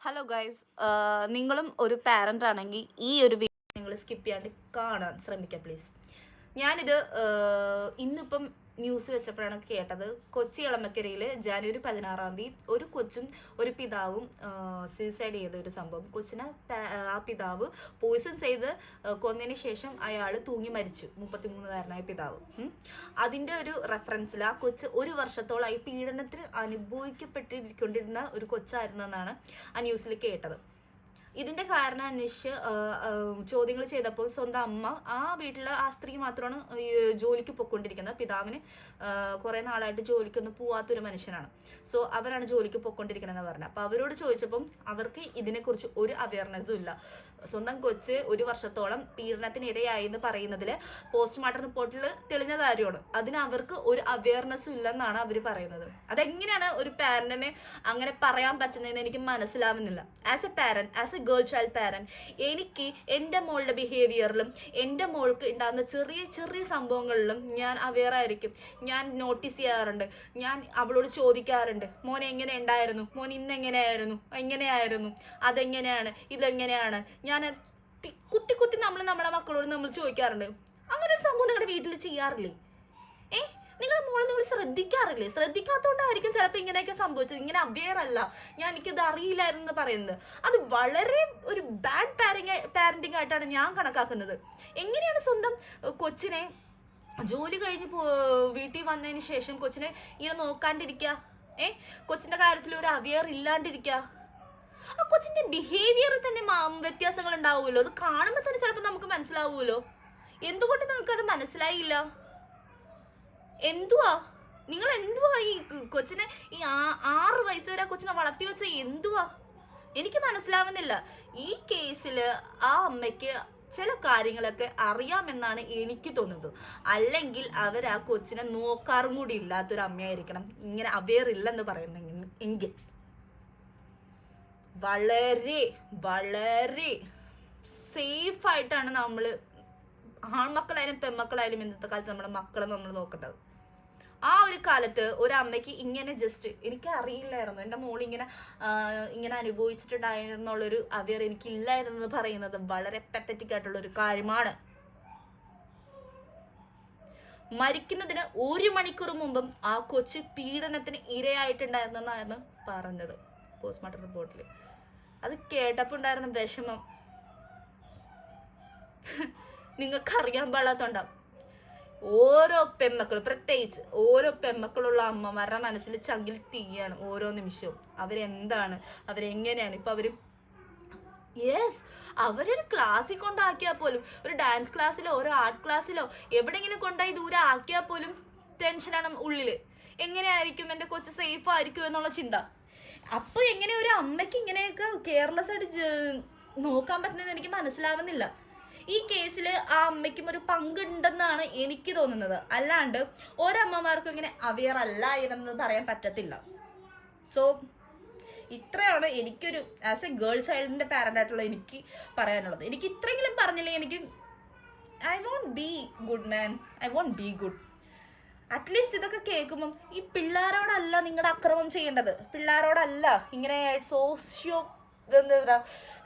Hello guys, നിങ്ങളും ഒരു parent ആണെങ്കിൽ ഈ ഒരു വീഡിയോ നിങ്ങൾ സ്കിപ്പ് ചെയ്യാണ്ട് കാണാൻ ശ്രമിക്കുക പ്ലീസ്. ഞാനിത് ഇന്നിപ്പം ന്യൂസ് വെച്ചപ്പോഴാണ് കേട്ടത്. കൊച്ചി എളമക്കരയിൽ ജനുവരി 16 ഒരു കൊച്ചും ഒരു പിതാവും സൂയിസൈഡ് ചെയ്ത ഒരു സംഭവം. കൊച്ചിനെ ആ പിതാവ് പോയിസൺ ചെയ്ത് കൊന്നതിന് ശേഷം അയാൾ തൂങ്ങി മരിച്ചു. 33-കാരനായ പിതാവ്. അതിൻ്റെ ഒരു റെഫറൻസിൽ ആ കൊച്ച് ഒരു വർഷത്തോളമായി പീഡനത്തിന് അനുഭവിക്കപ്പെട്ടിരിക്കൊണ്ടിരുന്ന ഒരു കൊച്ചായിരുന്നെന്നാണ് ആ ന്യൂസിൽ കേട്ടത്. ഇതിൻ്റെ കാരണം അന്വേഷിച്ച് ചോദ്യങ്ങൾ ചെയ്തപ്പോൾ സ്വന്തം അമ്മ, ആ വീട്ടിലെ ആ സ്ത്രീ മാത്രമാണ് ജോലിക്ക് പൊയ്ക്കൊണ്ടിരിക്കുന്നത്. പിതാവിന് കുറേ നാളായിട്ട് ജോലിക്കൊന്നും പോവാത്തൊരു മനുഷ്യനാണ്. സോ അവരാണ് ജോലിക്ക് പൊയ്ക്കൊണ്ടിരിക്കണമെന്ന് പറഞ്ഞത്. അപ്പോൾ അവരോട് ചോദിച്ചപ്പം അവർക്ക് ഇതിനെക്കുറിച്ച് ഒരു അവയർനെസ്സും ഇല്ല. സ്വന്തം കൊച്ച് ഒരു വർഷത്തോളം പീഡനത്തിന് ഇരയായി എന്ന് പറയുന്നതിൽ പോസ്റ്റ്മോർട്ടം റിപ്പോർട്ടിൽ തെളിഞ്ഞ കാര്യമാണ്. അതിന് അവർക്ക് ഒരു അവയർനെസ്സും ഇല്ലെന്നാണ് അവർ പറയുന്നത്. അതെങ്ങനെയാണ് ഒരു പാരന്റിന് അങ്ങനെ പറയാൻ പറ്റുന്നതെന്ന് എനിക്ക് മനസ്സിലാവുന്നില്ല. As A parent, as a girl child parent, എനിക്ക് എൻ്റെ മോളുടെ ബിഹേവിയറിലും എൻ്റെ മോൾക്ക് ഉണ്ടാകുന്ന ചെറിയ ചെറിയ സംഭവങ്ങളിലും ഞാൻ അവെയർ ആയിരിക്കും. ഞാൻ നോട്ടീസ് ചെയ്യാറുണ്ട്. ഞാൻ അവളോട് ചോദിക്കാറുണ്ട്, മോനെ എങ്ങനെ ഉണ്ടായിരുന്നു, മോൻ ഇന്നെങ്ങനെയായിരുന്നു, എങ്ങനെയായിരുന്നു, അതെങ്ങനെയാണ്, ഇതെങ്ങനെയാണ്. ഞാൻ കുത്തി കുത്തി നമ്മുടെ മക്കളോട് നമ്മൾ ചോദിക്കാറുണ്ട്. അങ്ങനെ ഒരു സംഭവം നിങ്ങളുടെ വീട്ടിൽ ചെയ്യാറില്ലേ? നിങ്ങളുടെ മോളെ നിങ്ങൾ ശ്രദ്ധിക്കാറില്ലേ? ശ്രദ്ധിക്കാത്തതുകൊണ്ടായിരിക്കും ചിലപ്പോൾ ഇങ്ങനെയൊക്കെ സംഭവിച്ചത്. ഇങ്ങനെ അവെയർ അല്ല, എനിക്കത് അറിയില്ലായിരുന്നു എന്ന് പറയുന്നത്. അത് വളരെ ഒരു ബാഡ് പാരന്റിങ് ആയിട്ടാണ് ഞാൻ കണക്കാക്കുന്നത്. എങ്ങനെയാണ് സ്വന്തം കൊച്ചിനെ ജോലി കഴിഞ്ഞ് വീട്ടിൽ വന്നതിന് ശേഷം കൊച്ചിനെ ഇങ്ങനെ നോക്കാണ്ടിരിക്കുക? കൊച്ചിൻ്റെ കാര്യത്തിൽ ഒരു അവെയർ ഇല്ലാണ്ടിരിക്കുക? ആ കൊച്ചിൻ്റെ ബിഹേവിയറിൽ തന്നെ വ്യത്യാസങ്ങൾ ഉണ്ടാവുമല്ലോ. അത് കാണുമ്പോൾ തന്നെ ചിലപ്പോൾ നമുക്ക് മനസ്സിലാവുമല്ലോ. എന്തുകൊണ്ട് നിങ്ങൾക്കത് മനസ്സിലായില്ല? എന്തുവാ നിങ്ങൾ ഈ കൊച്ചിനെ ഈ 6 വയസ്സ് വരെ ആ കൊച്ചിനെ വളർത്തി വെച്ച എന്തുവാ? എനിക്ക് മനസ്സിലാവുന്നില്ല. ഈ കേസിൽ ആ അമ്മയ്ക്ക് ചില കാര്യങ്ങളൊക്കെ അറിയാമെന്നാണ് എനിക്ക് തോന്നുന്നത്. അല്ലെങ്കിൽ അവർ ആ കൊച്ചിനെ നോക്കാറും കൂടി ഇല്ലാത്തൊരു അമ്മയായിരിക്കണം ഇങ്ങനെ അവെയർ ഇല്ലെന്ന് പറയുന്നെങ്കിൽ. വളരെ വളരെ സേഫായിട്ടാണ് നമ്മൾ ആൺമക്കളായാലും പെൺമക്കളായാലും ഇന്നത്തെ കാലത്ത് നമ്മുടെ മക്കളെ നമ്മൾ നോക്കേണ്ടത്. ആ ഒരു കാലത്ത് ഒരമ്മയ്ക്ക് ഇങ്ങനെ ജസ്റ്റ് എനിക്ക് അറിയില്ലായിരുന്നു, എൻ്റെ മോളിങ്ങനെ ഇങ്ങനെ അനുഭവിച്ചിട്ടുണ്ടായിരുന്നുള്ളൊരു അവെയർ എനിക്കില്ലായിരുന്നെന്ന് പറയുന്നത് വളരെ പത്തറ്റിക് ആയിട്ടുള്ളൊരു കാര്യമാണ്. മരിക്കുന്നതിന് 1 മണിക്കൂർ മുമ്പും ആ കൊച്ച് പീഡനത്തിന് ഇരയായിട്ടുണ്ടായിരുന്നെന്നാണ് പറഞ്ഞത് പോസ്റ്റ്മോർട്ടം റിപ്പോർട്ടിൽ. അത് കേട്ടപ്പോൾ ഉണ്ടായിരുന്ന വിഷമം നിങ്ങൾക്കറിയാൻ പാടാത്തോണ്ടാവും. ഓരോ പെൺമക്കളും, പ്രത്യേകിച്ച് ഓരോ പെൺമക്കളുള്ള അമ്മമാരുടെ മനസ്സിൽ ചങ്കിൽ തീയാണ് ഓരോ നിമിഷവും. അവരെന്താണ്, അവരെങ്ങനെയാണ്. ഇപ്പം അവരൊരു ക്ലാസ്സിൽ കൊണ്ടാക്കിയാൽ പോലും, ഒരു ഡാൻസ് ക്ലാസ്സിലോ ഒരു ആർട്ട് ക്ലാസ്സിലോ എവിടെയെങ്കിലും കൊണ്ടുപോയി ദൂരെ ആക്കിയാൽ പോലും ടെൻഷനാണ് ഉള്ളിൽ. എങ്ങനെയായിരിക്കും എൻ്റെ കൊച്ച് സേഫ് ആയിരിക്കും എന്നുള്ള ചിന്ത. അപ്പോൾ എങ്ങനെ ഒരു അമ്മയ്ക്ക് ഇങ്ങനെയൊക്കെ കെയർലെസ് ആയിട്ട് നോക്കാൻ പറ്റുന്നതെന്ന് എനിക്ക് മനസ്സിലാവുന്നില്ല. ഈ കേസിൽ ആ അമ്മയ്ക്കും ഒരു പങ്കുണ്ടെന്നാണ് എനിക്ക് തോന്നുന്നത്. അല്ലാണ്ട് ഒരമ്മമാർക്കും ഇങ്ങനെ അവെയർ അല്ല എന്ന് പറയാൻ പറ്റത്തില്ല. സോ ഇത്രയാണ് എനിക്കൊരു ആസ് എ ഗേൾ ചൈൽഡിൻ്റെ പാരൻ്റ് ആയിട്ടുള്ള എനിക്ക് പറയാനുള്ളത്. എനിക്ക് ഇത്രയെങ്കിലും പറഞ്ഞില്ലേ എനിക്ക് I won't be good man, I won't be good. At least ഇതൊക്കെ കേൾക്കുമ്പം ഈ പിള്ളേരോടല്ല നിങ്ങളുടെ അക്രമം ചെയ്യേണ്ടത്. പിള്ളേരോടല്ല ഇങ്ങനെ എന്താ പറയുക,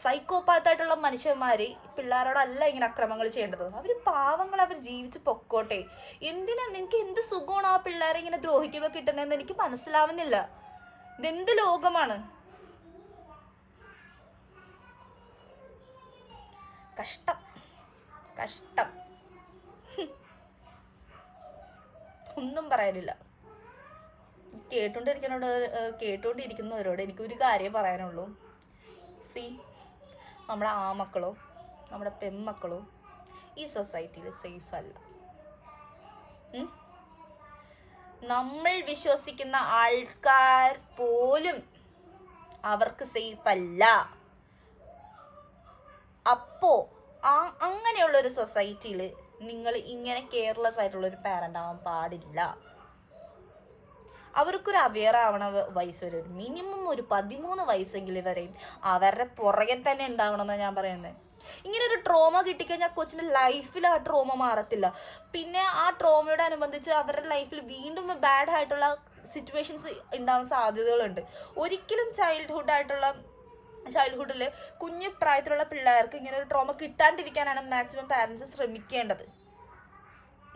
സൈക്കോപാത്തായിട്ടുള്ള മനുഷ്യന്മാർ പിള്ളേരോടല്ല ഇങ്ങനെ അക്രമങ്ങൾ ചെയ്യേണ്ടത്. അവർ പാവങ്ങൾ, അവർ ജീവിച്ച് പൊക്കോട്ടെ. നിങ്ങൾക്ക് എന്ത് സുഖമാണ് ആ പിള്ളേരെ ഇങ്ങനെ ദ്രോഹിക്കുമ്പോൾ കിട്ടുന്നതെന്ന് എനിക്ക് മനസ്സിലാവുന്നില്ല. ഇതെന്ത് ലോകമാണ്? കഷ്ടം കഷ്ടം, ഒന്നും പറയാനില്ല. കേട്ടോണ്ടിരിക്കുന്നവരോട് എനിക്കൊരു കാര്യം പറയാനുള്ളൂ. നമ്മുടെ ആമക്കളോ നമ്മുടെ പെൺമക്കളോ ഈ സൊസൈറ്റിയിൽ സേഫ് അല്ല. നമ്മൾ വിശ്വസിക്കുന്ന ആൾക്കാർ പോലും അവർക്ക് സേഫ് അല്ല. അപ്പോൾ അങ്ങനെയുള്ളൊരു സൊസൈറ്റിയിൽ നിങ്ങൾ ഇങ്ങനെ കെയർലെസ് ആയിട്ടുള്ളൊരു പാരൻ്റ് ആവാൻ പാടില്ല. അവർക്കൊരു അവെയർ ആവണ വയസ്സ് വരെ, ഒരു മിനിമം ഒരു 13 വയസ്സെങ്കിലും വരെയും അവരുടെ പുറകെ തന്നെ ഉണ്ടാവണമെന്നാണ് ഞാൻ പറയുന്നത്. ഇങ്ങനെ ഒരു ട്രോമ കിട്ടിക്കഴിഞ്ഞാൽ കൊച്ചിൻ്റെ ലൈഫിൽ ആ ട്രോമ മാറത്തില്ല. പിന്നെ ആ ട്രോമയോട് അനുബന്ധിച്ച് അവരുടെ ലൈഫിൽ വീണ്ടും ബാഡ് ആയിട്ടുള്ള സിറ്റുവേഷൻസ് ഉണ്ടാവാൻ സാധ്യതകളുണ്ട്. ഒരിക്കലും ചൈൽഡ്ഹുഡ് ആയിട്ടുള്ള ചൈൽഡ്ഹുഡിൽ കുഞ്ഞു പ്രായത്തിലുള്ള പിള്ളേർക്ക് ഇങ്ങനെ ഒരു ട്രോമ കിട്ടാണ്ടിരിക്കാനാണ് മാക്സിമം പാരൻസ് ശ്രമിക്കേണ്ടത്.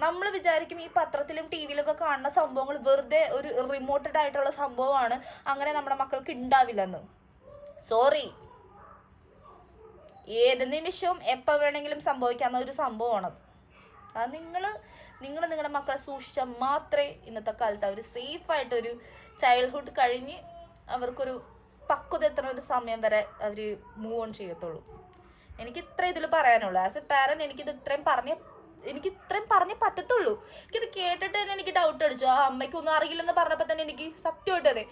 നമ്മൾ വിചാരിക്കും ഈ പത്രത്തിലും ടി വിയിലൊക്കെ കാണുന്ന സംഭവങ്ങൾ വെറുതെ ഒരു റിമോട്ടഡ് ആയിട്ടുള്ള സംഭവമാണ്, അങ്ങനെ നമ്മുടെ മക്കൾക്ക് ഉണ്ടാവില്ലെന്ന്. സോറി, ഏത് നിമിഷവും എപ്പോൾ വേണമെങ്കിലും സംഭവിക്കാവുന്ന ഒരു സംഭവമാണത്. അത് നിങ്ങൾ നിങ്ങളുടെ മക്കളെ സൂക്ഷിച്ചാൽ മാത്രമേ ഇന്നത്തെ കാലത്ത് അവർ സേഫായിട്ടൊരു ചൈൽഡ്ഹുഡ് കഴിഞ്ഞ് അവർക്കൊരു പക്വത എത്തുന്ന ഒരു സമയം വരെ അവർ മൂവ് ഓൺ ചെയ്യത്തുള്ളൂ. എനിക്ക് ഇത്ര ഇതിൽ പറയാനുള്ളൂ. ആസ് എ പാരന്റ് എനിക്ക് ഇത്രയും പറഞ്ഞേ പറ്റത്തുള്ളൂ. എനിക്കിത് കേട്ടിട്ട് തന്നെ എനിക്ക് ഡൗട്ട് അടിച്ചു. ആ അമ്മയ്ക്കൊന്നും അറിയില്ലെന്ന് പറഞ്ഞപ്പോൾ തന്നെ എനിക്ക് സത്യമായിട്ട് അതെ,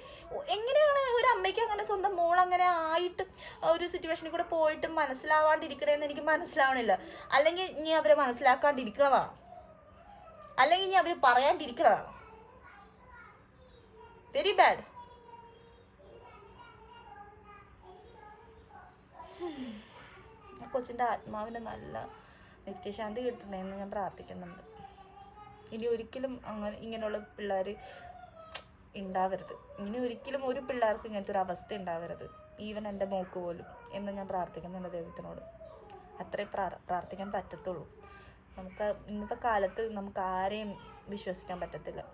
എങ്ങനെയാണ് ഒരു അമ്മയ്ക്ക് അങ്ങനെ സ്വന്തം മോൾ അങ്ങനെ ആയിട്ട് ഒരു സിറ്റുവേഷനിൽ കൂടെ പോയിട്ട് മനസ്സിലാവാണ്ടിരിക്കണേന്ന് എനിക്ക് മനസ്സിലാവണില്ല. അല്ലെങ്കിൽ ഇനി അവരെ മനസ്സിലാക്കാണ്ടിരിക്കുന്നതാണ്, അല്ലെങ്കിൽ ഇനി അവർ പറയാണ്ടിരിക്കുന്നതാണ്. Very bad. കൊച്ചിൻ്റെ ആത്മാവിന് നല്ല നിത്യശാന്തി കിട്ടണമെന്ന് ഞാൻ പ്രാർത്ഥിക്കുന്നുണ്ട്. ഇനി ഒരിക്കലും ഇങ്ങനെയുള്ള പിള്ളേർ ഉണ്ടാവരുത്. ഇനി ഒരിക്കലും ഒരു പിള്ളേർക്ക് ഇങ്ങനത്തെ ഒരു അവസ്ഥ ഉണ്ടാവരുത്, ഈവൻ എൻ്റെ മോക്ക് പോലും എന്ന് ഞാൻ പ്രാർത്ഥിക്കുന്നുണ്ട് ദൈവത്തിനോട്. അത്രേ പ്രാർത്ഥിക്കാൻ പറ്റത്തുള്ളൂ. നമുക്ക് ഇന്നത്തെ കാലത്ത് നമുക്ക് ആരെയും വിശ്വസിക്കാൻ പറ്റത്തില്ല.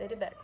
Very bad.